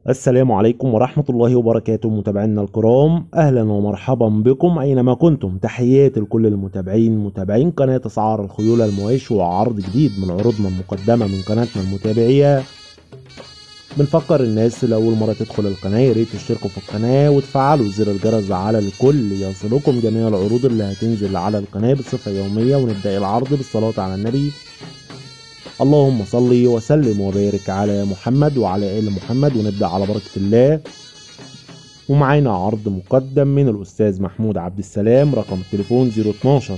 السلام عليكم ورحمة الله وبركاته متابعينا الكرام، أهلا ومرحبا بكم أينما كنتم. تحياتي لكل المتابعين متابعين قناة أسعار الخيول المواشي وعرض جديد من عروضنا المقدمة من قناتنا المتابعية. بنفكر الناس اللي أول مرة تدخل القناة ياريت تشتركوا في القناة وتفعلوا زر الجرس على الكل يصلكم جميع العروض اللي هتنزل على القناة بصفة يومية. ونبدأ العرض بالصلاة على النبي. اللهم صل وسلم وبارك على محمد وعلى آل محمد. ونبدأ على بركة الله. ومعانا عرض مقدم من الأستاذ محمود عبد السلام، رقم التليفون 012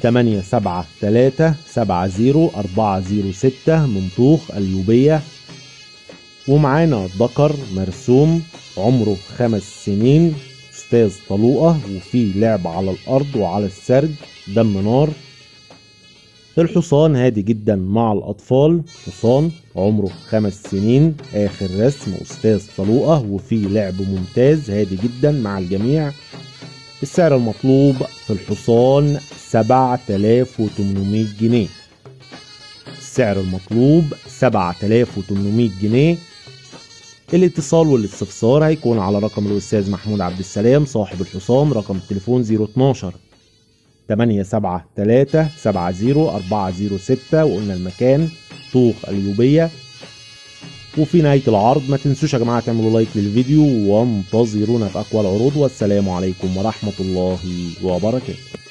873 70 406 من طوخ اليوبية. ومعانا ذكر مرسوم عمره 5 سنين، أستاذ طلوقة وفي لعب على الأرض وعلى السرج، دم نار. الحصان هادي جدا مع الأطفال، حصان عمره 5 سنين، آخر رسم، أستاذ طلوقة وفي لعب ممتاز، هادي جدا مع الجميع. السعر المطلوب في الحصان 7800 جنيه. السعر المطلوب 7800 جنيه. الاتصال والاستفسار هيكون على رقم الأستاذ محمود عبد السلام صاحب الحصان، رقم التليفون 012 873 70 406. وقلنا المكان طوخ اليوبية. وفي نهاية العرض ما تنسوش يا جماعة تعملوا لايك للفيديو وانتظرونا في أقوى العروض. والسلام عليكم ورحمة الله وبركاته.